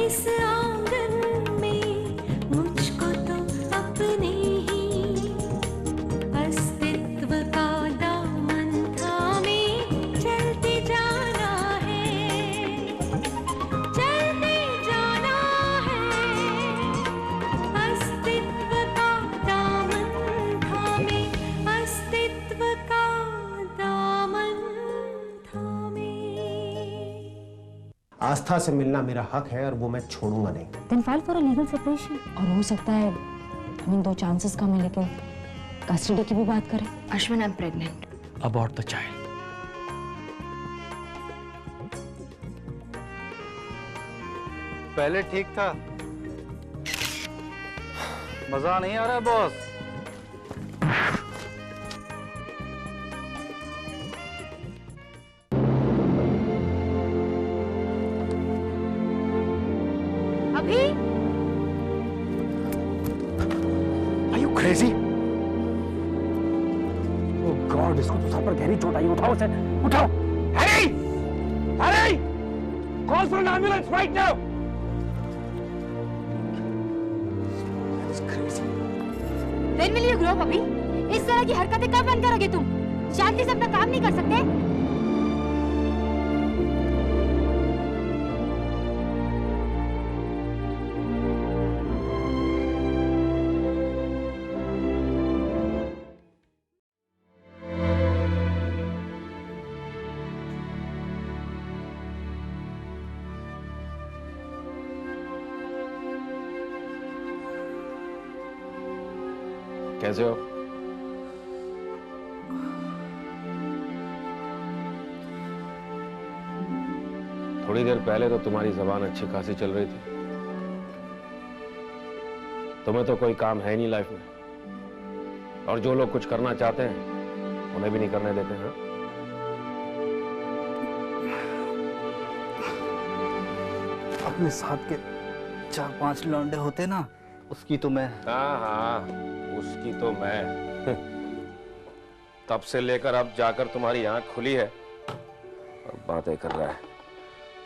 इस आंगन में मुझको तो अपने ही अस्तित्व का दामन थामे चलते जाना है, चलते जाना है। अस्तित्व का दामन थामे, अस्तित्व का दामन थामे। आस्था से मिलना मेरा हक है और वो मैं छोड़ूंगा नहीं। Then file for a legal separation. और हो सकता है हमें 2 चांसेस कम है, लेकिन कस्टडी की भी बात करें। Ashwin, I'm pregnant. Abort the child. पहले ठीक था, मजा नहीं आ रहा बॉस। अभी Are you crazy? Oh God, इसको तो सर पर गहरी चोट आई। उठाओ उसे, उठाओ। Harry! Harry! Call for an ambulance right now! That is crazy. When will you grow up अभी? इस तरह की हरकतें कब बंद करोगे तुम? शांति से अपना काम नहीं कर सकते? कैसे हो? थोड़ी देर पहले तो तुम्हारी जबान अच्छी खासी चल रही थी। तुम्हें तो कोई काम है नहीं लाइफ में, और जो लोग कुछ करना चाहते हैं उन्हें भी नहीं करने देते हैं। अपने साथ के 4-5 लौंडे होते ना, उसकी तो मैं। हाँ हाँ, उसकी तो मैं। तब से लेकर अब जाकर तुम्हारी आंख खुली है और बातें कर रहा है।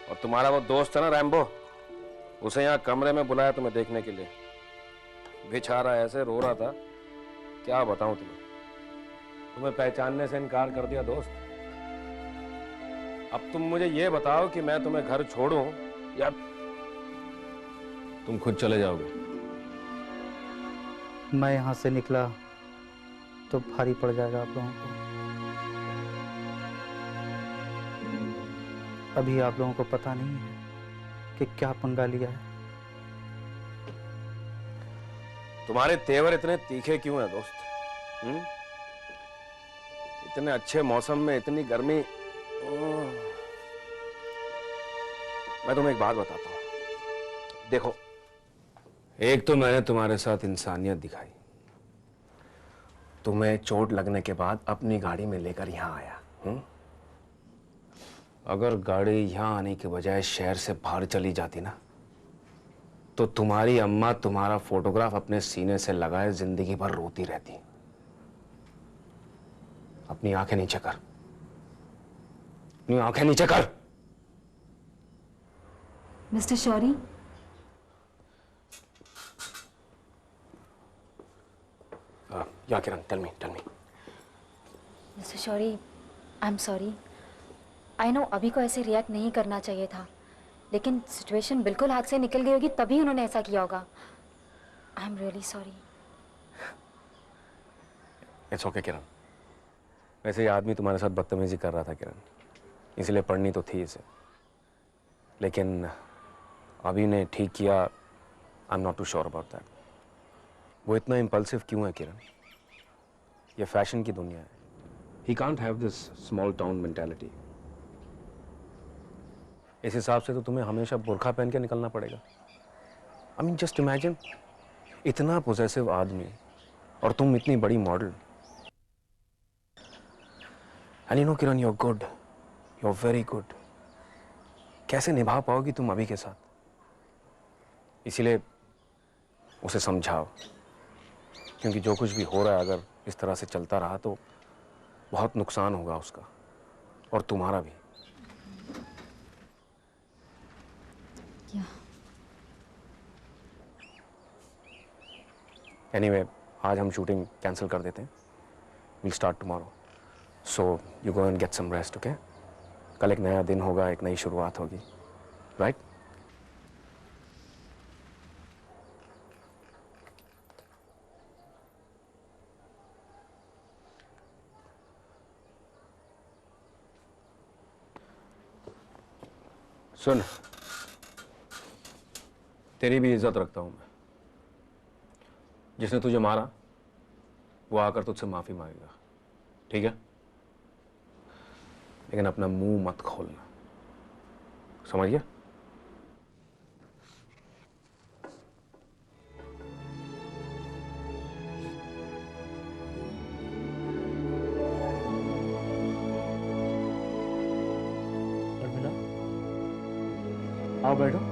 और तुम्हारा वो दोस्त है ना रैम्बो, उसे यहाँ कमरे में बुलाया तुम्हें देखने के लिए। बेचारा ऐसे रो रहा था, क्या बताऊं तुम्हें पहचानने से इनकार कर दिया दोस्त। अब तुम मुझे ये बताओ कि मैं तुम्हें घर छोड़ूं या तुम खुद चले जाओगे? मैं यहाँ से निकला तो भारी पड़ जाएगा आप लोगों को। अभी आप लोगों को पता नहीं है कि क्या पंगा लिया है। तुम्हारे तेवर इतने तीखे क्यों हैं दोस्त? इतने अच्छे मौसम में इतनी गर्मी। मैं तुम्हें एक बात बताता हूं। देखो, एक तो मैंने तुम्हारे साथ इंसानियत दिखाई, तुम्हें चोट लगने के बाद अपनी गाड़ी में लेकर यहां आया। अगर गाड़ी यहां आने के बजाय शहर से बाहर चली जाती ना, तो तुम्हारी अम्मा तुम्हारा फोटोग्राफ अपने सीने से लगाए जिंदगी भर रोती रहती। अपनी आंखें नीचे कर, अपनी आंखें नीचे कर। मिस्टर शौरी, या Kiran, tell me. Mister Shauri, I am sorry. I know अभी को ऐसे रिएक्ट नहीं करना चाहिए था, लेकिन सिचुएशन बिल्कुल हाथ से निकल गई होगी तभी उन्होंने ऐसा किया होगा। I am really sorry. It's okay Kiran. वैसे ये आदमी तुम्हारे साथ बदतमीजी कर रहा था किरण, इसलिए पढ़नी तो थी इसे, लेकिन अभी ने ठीक किया। I am not too sure about that. वो इतना इम्पल्सिव क्यों है किरण? ये फैशन की दुनिया है। He can't have this small town mentality. इस हिसाब से तो तुम्हें हमेशा बुर्का पहन के निकलना पड़ेगा। आई मीन जस्ट इमेजिन, इतना पोजेसिव आदमी और तुम इतनी बड़ी model. And you know Kiran, you are good, you are very good. कैसे निभा पाओगी तुम अभी के साथ? इसीलिए उसे समझाओ, क्योंकि जो कुछ भी हो रहा है अगर इस तरह से चलता रहा तो बहुत नुकसान होगा उसका और तुम्हारा भी। एनीवे आज हम शूटिंग कैंसिल कर देते हैं, we'll start tomorrow, so you go and get some rest, okay? कल एक नया दिन होगा, एक नई शुरुआत होगी, राइट? सुन, तेरी भी इज्जत रखता हूं मैं। जिसने तुझे मारा वो आकर तुझसे माफी मांगेगा, ठीक है? लेकिन अपना मुंह मत खोलना, समझ गया? उर्मिला, आओ बैठो।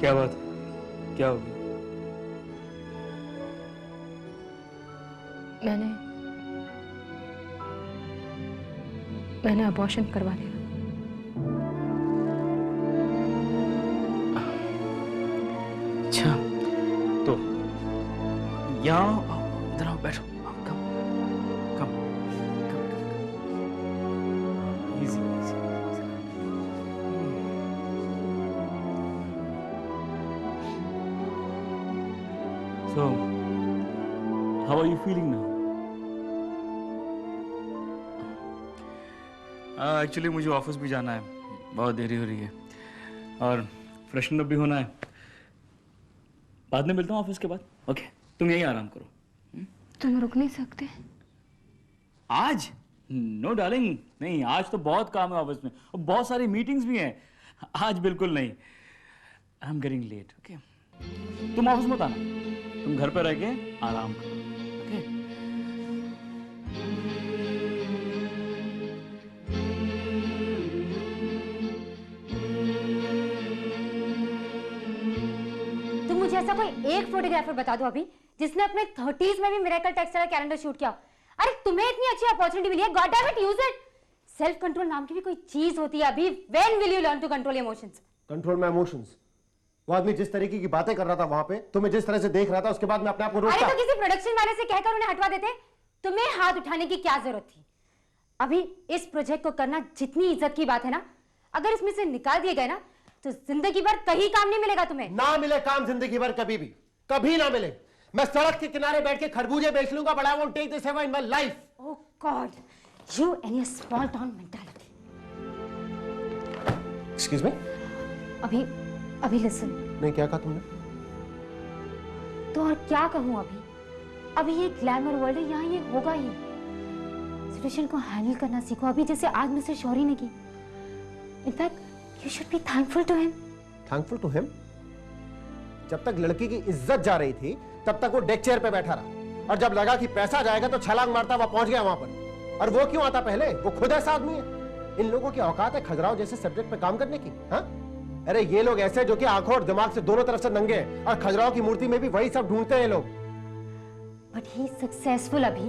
क्या बात है? क्या हो गया? मैंने अबॉर्शन करवा लिया। अच्छा, तो यहाँ आओ, इधर आओ, बैठो, आओ, come come come come, easy easy. So, how are you feeling now? Actually मुझे ऑफिस भी जाना है, बहुत देरी हो रही है और फ्रेशन अप भी होना है। बाद में मिलता हूँ ऑफिस के बाद, ओके? तुम यहीं आराम करो। तुम रुक नहीं सकते? आज? नो डार्लिंग, नहीं, आज तो बहुत काम है ऑफिस में और बहुत सारी मीटिंग्स भी हैं। आज बिल्कुल नहीं, I am getting late, okay? तुम ऑफिस मत आना, तुम घर पे रह के आराम करो, ओके? तुम मुझे ऐसा कोई एक फोटोग्राफर बता दो अभी जिसने अपने 30s में भी मिरेकल टेक्सटाइल कैलेंडर शूट किया। अरे तुम्हें इतनी अच्छी अपॉर्चुनिटी मिली है, god damn it, use it. Self control नाम की भी कोई चीज होती है अभी। When will you learn to control emotions? Control my emotions? वो आदमी जिस तरीके की बातें कर रहा था वहां पे, तुम्हें जिस तरह से देख रहा था, उसके बाद मैं अपने आप को रोकता। अरे तो किसी प्रोडक्शन वाले से कहकर उन्हें हटवा देते। तुम्हें हाथ उठाने की क्या जरूरत थी? अभी इस प्रोजेक्ट को करना जितनी इज्जत की बात है ना, अगर इसमें से निकाल दिए गए ना तो जिंदगी भर कहीं काम नहीं मिलेगा तुम्हें। ना मिले काम जिंदगी भर, कभी भी, कभी ना मिले। मैं सड़क के किनारे बैठ के खरबूजे बेच लूंगा, but I won't take this ever in my life. Oh god, you and your small town mentality. Excuse me? अभी लिसन। नहीं, क्या कहा तुमने? तो और क्या कहूं अभी ये ग्लैमर वर्ल्ड है, यहाँ ये होगा ही। सिचुएशन को हैंडल करना सीखो अभी, जैसे आज मिस्टर शौरी ने की। In fact you should be thankful to him. Thankful to him? जब तक लड़की की इज्जत जा रही थी तब तक वो डेक चेयर पे बैठा रहा, और जब लगा कि पैसा जाएगा तो छलांग मारता हुआ पहुंच गया वहां पर। और वो क्यों आता पहले? वो खुद ऐसा आदमी है। इन लोगों की औकात है खजुराहो जैसे सब्जेक्ट पे काम करने की? हाँ, अरे ये लोग ऐसे जो कि आंखों और दिमाग से दोनों तरफ से नंगे हैं, और खजुराहो की मूर्ति में भी वही सब ढूंढते हैं लोग। बट ही सक्सेसफुल अभी,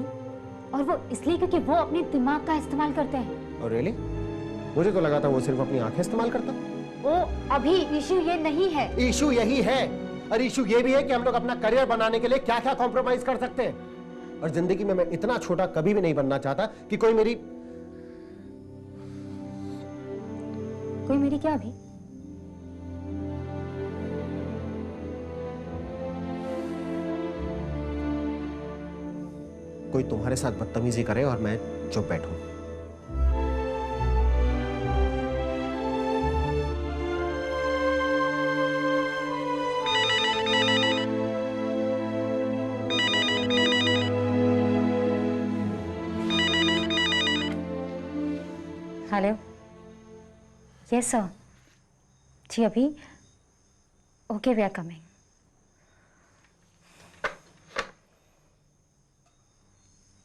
और वो इसलिए क्योंकि वो अपने दिमाग का इस्तेमाल करते हैं। और रियली? मुझे तो लगा था वो सिर्फ अपनी आंखें इस्तेमाल करता। वो अभी इशू ये नहीं है। इशू यही है, और इशू ये भी है कि हम लोग अपना करियर बनाने के लिए क्या क्या कॉम्प्रोमाइज कर सकते हैं। और जिंदगी में मैं इतना छोटा कभी भी नहीं बनना चाहता कि कोई मेरी क्या अभी? कोई तुम्हारे साथ बदतमीजी करे और मैं चुप बैठूं। Hello, yes sir. जी अभी okay, we are coming.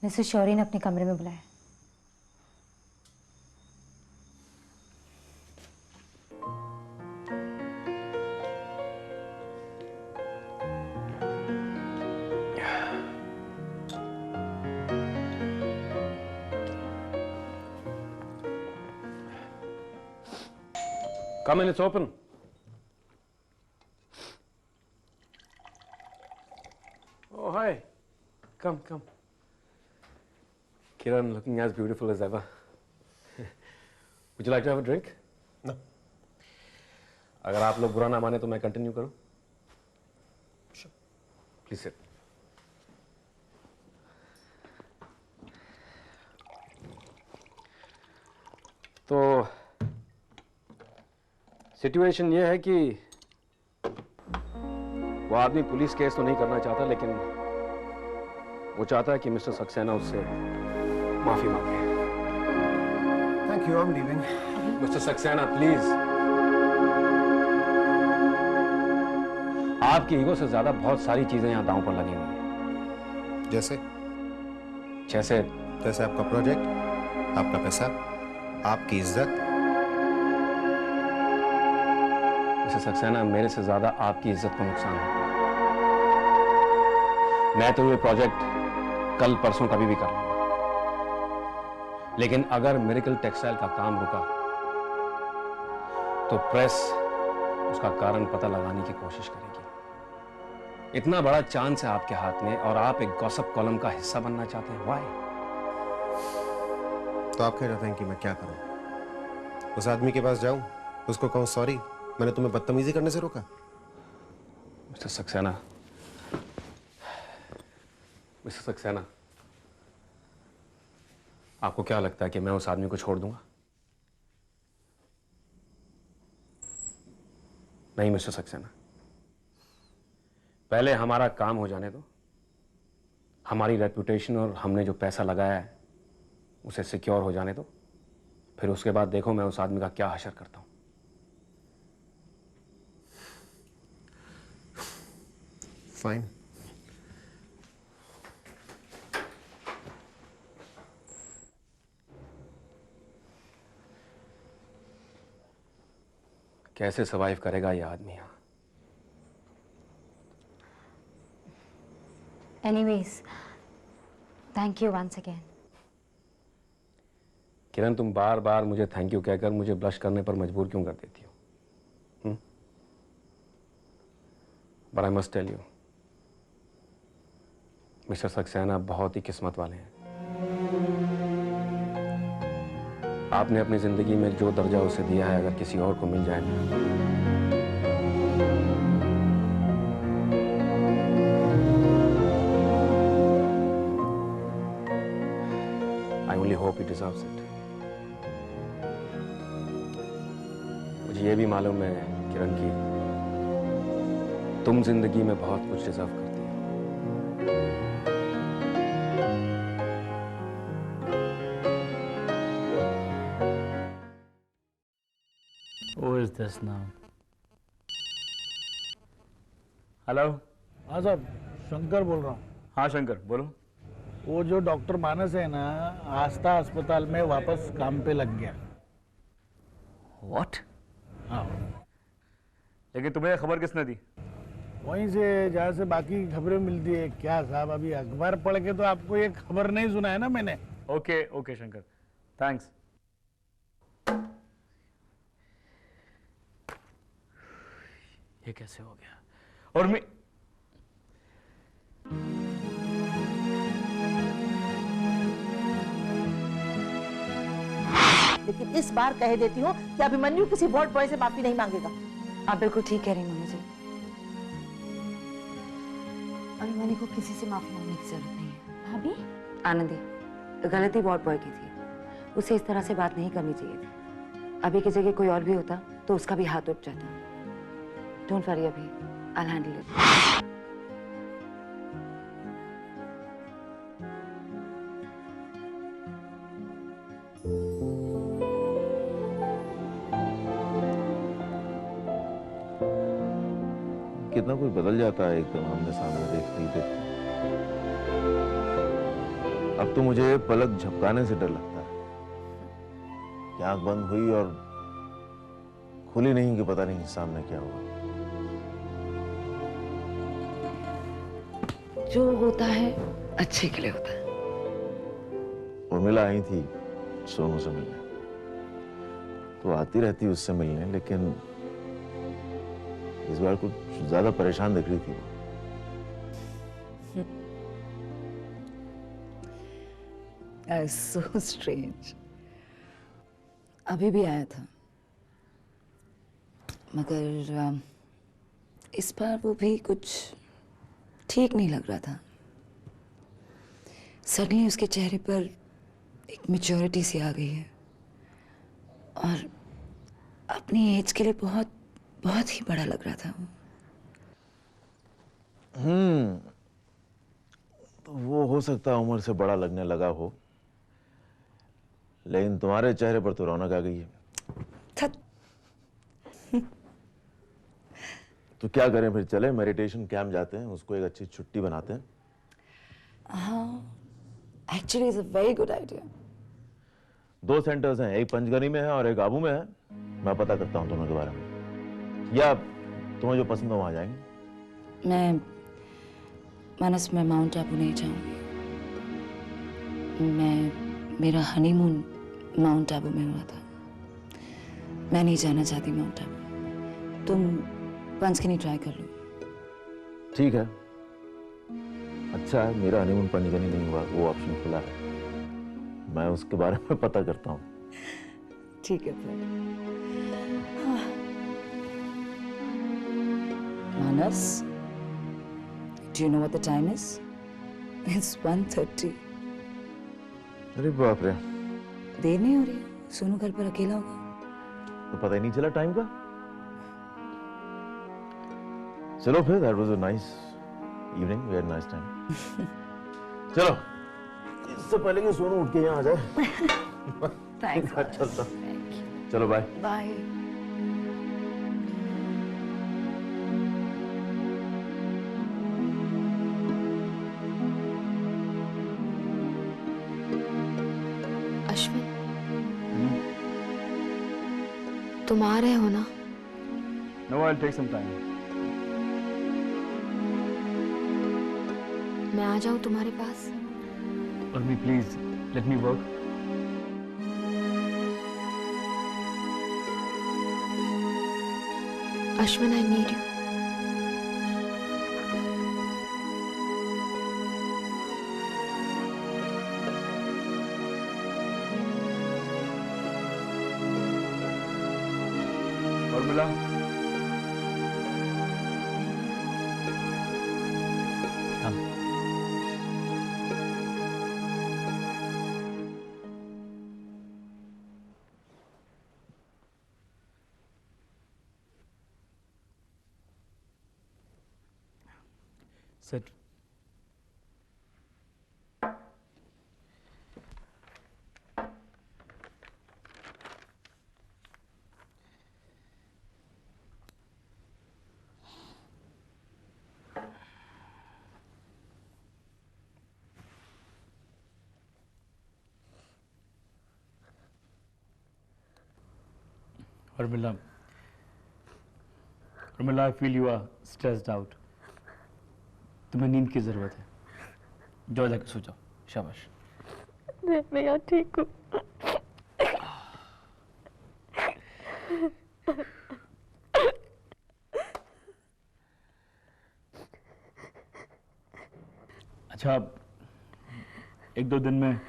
Mrs Shauri ने अपने कमरे में बुलाया। Come in, it's open. Oh, hi. Come, come. Kiran, looking as beautiful as ever. Would you like to have a drink? No. अगर आप लोग बुरा ना माने तो मैं कंटिन्यू करूं? Sure. Please sit. तो सिचुएशन ये है कि वो आदमी पुलिस केस तो नहीं करना चाहता, लेकिन वो चाहता है कि मिस्टर सक्सेना उससे माफी मांगे। Thank you, I'm leaving. Mister Saxena please, आपकी ईगो से ज्यादा बहुत सारी चीजें यहां दांव पर लगी हुई हैं। जैसे जैसे जैसे आपका प्रोजेक्ट, आपका पैसा, आपकी इज्जत। मिस्टर सक्सेना, मेरे से ज्यादा आपकी इज्जत को नुकसान है। मैं तो ये प्रोजेक्ट कल परसों कभी भी कर लूंगा, लेकिन अगर मिरेकल टेक्सटाइल का काम रुका तो प्रेस उसका कारण पता लगाने की कोशिश करेगी। इतना बड़ा चांस है आपके हाथ में और आप एक गॉसिप कॉलम का हिस्सा बनना चाहते हैं। व्हाई? तो आप कह रहे हैं कि मैं क्या करूं? उस आदमी के पास जाऊं, उसको कहूं सॉरी, मैंने तुम्हें बदतमीजी करने से रोका? मिस्टर सक्सेना, मिस्टर सक्सेना, आपको क्या लगता है कि मैं उस आदमी को छोड़ दूंगा? नहीं मिस्टर सक्सेना, पहले हमारा काम हो जाने दो, हमारी रेपुटेशन और हमने जो पैसा लगाया है उसे सिक्योर हो जाने दो, फिर उसके बाद देखो मैं उस आदमी का क्या हशर करता हूं। फाइन। कैसे सर्वाइव करेगा ये आदमी यहां? Anyways, thank you once again. किरण, तुम बार बार मुझे थैंक यू कहकर मुझे ब्लश करने पर मजबूर क्यों कर देती हो? But I must tell you, mister Saxena बहुत ही किस्मत वाले हैं। आपने अपनी जिंदगी में जो दर्जा उसे दिया है अगर किसी और को मिल जाए ना, I only hope he deserves it. मुझे ये भी मालूम है किरण की तुम जिंदगी में बहुत कुछ डिजर्व करती हो। Who is this now? Hello. हाँ साहब, शंकर बोल रहा हूँ। हाँ शंकर, बोलो। वो जो डॉक्टर मानस है ना, आस्था अस्पताल में वापस काम पे लग गया। What? हाँ, लेकिन तुम्हें खबर किसने दी? वहीं से जहाँ से बाकी खबरें मिलती है। क्या साहब, अभी अखबार पढ़ के तो आपको ये खबर नहीं सुना है ना मैंने। Okay okay Shankar, thanks. ये कैसे हो गया? और मैं लेकिन इस बार कह देती हूँ कि अभिमन्यु किसी वार्ड बॉय से माफी नहीं मांगेगा। आप बिल्कुल ठीक कह रही हैं मम्मी जी। अभिमन्यु को किसी से माफी मांगने की जरूरत नहीं है। भाभी, आनंदी, गलती वॉर्ड बॉय की थी, उसे इस तरह से बात नहीं करनी चाहिए थी। अभी की जगह कोई और भी होता तो उसका भी हाथ उठ जाता। डोंट वरी अभी, आई विल हैंडल इट। कितना कुछ बदल जाता है एकदम आमने सामने देखते ही देखते। अब तो मुझे पलक झपकाने से डर लगता है कि आंख बंद हुई और खुली नहीं कि पता नहीं सामने क्या हुआ। जो होता है अच्छे के लिए होता है। उर्मिला आई थी सोनू से मिलने। तो आती रहती उससे मिलने, लेकिन इस बार कुछ ज्यादा परेशान दिख रही थी वो। So strange. अभी भी आया था, मगर इस बार वो भी कुछ ठीक नहीं लग रहा था। सडनली उसके चेहरे पर एक मैच्योरिटी सी आ गई है और अपनी एज के लिए बहुत बहुत ही बड़ा लग रहा था वो। तो वो हो सकता है उम्र से बड़ा लगने लगा हो, लेकिन तुम्हारे चेहरे पर तो रौनक आ गई है। तो क्या करें फिर, चले मेडिटेशन कैंप जाते हैं, उसको एक अच्छी छुट्टी बनाते हैं। हाँ, actually it's a very good idea. 2 centres हैं, एक पंचगनी में है और एक आबू में है। मैं पता करता हूँ दोनों के बारे में, या तुम्हें जो पसंद हो वहां जाएंगे। मैं मानस में माउंट आबू नहीं जाऊंगी। मेरा हनीमून माउंट आबू में हुआ था। मैं नहीं जाना चाहती माउंट आबू। तुम पंचगनी ट्राई कर लो। ठीक है, अच्छा है, मेरा हनीमून पंचगनी नहीं हुआ, वो ऑप्शन खुला है। मैं उसके बारे में पता करता हूँ। ठीक है फिर। हाँ। मानस, do you know what the time is? It's 1:30. अरे बाप रे, देर नहीं हो रही? सोनू घर पर अकेला होगा। तो पता ही नहीं चला टाइम का। चलो फिर, that was a nice evening, we had a nice time. चलो, इससे पहले कि सोनू उठ के यहाँ आ जाए। Thanks. चलता। चलो बाय। Bye. अश्विन, तुम आ रहे हो ना? No, I'll take some time. मैं आ जाऊं तुम्हारे पास? Urmi, please, let me work. Ashwin, I need you. Urmila. Come. Sit. Urmila, Urmila, I feel you are stressed out. तुम्हें नींद की जरूरत है। जाओ जाके सो जाओ। शाबाश। मैं यहाँ ठीक हूँ। अच्छा, 1-2 दिन में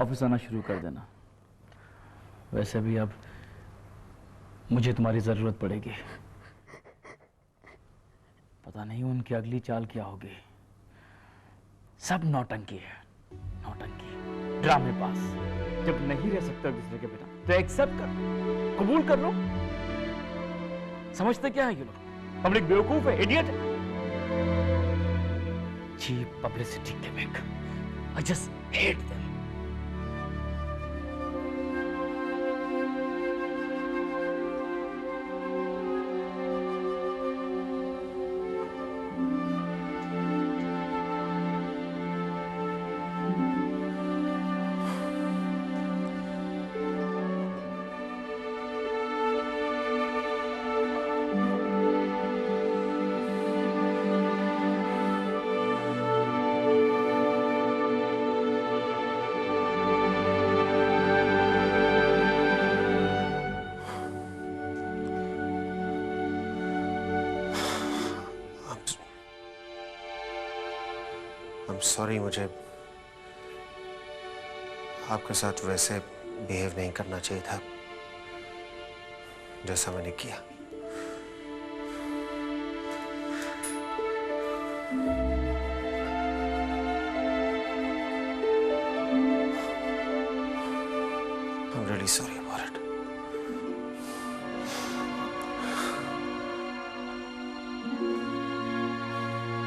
ऑफिस आना शुरू कर देना। वैसे भी अब मुझे तुम्हारी जरूरत पड़ेगी। पता नहीं उनकी अगली चाल क्या होगी। सब नौटंकी है, नौटंकी, ड्रामेबाज। जब नहीं रह सकते एक दूसरे के बिना तो एक्सेप्ट कर, कबूल कर लो। समझते क्या है ये लोग? पब्लिक बेवकूफ है, इडियट है। Cheap publicity gimmick. I just hate them. I'm sorry, मुझे आपके साथ वैसे बिहेव नहीं करना चाहिए था जैसा मैंने किया। I'm really sorry about it.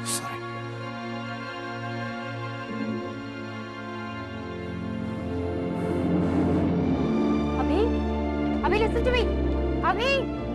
Sorry. अभी, अभी listen to me, अभी।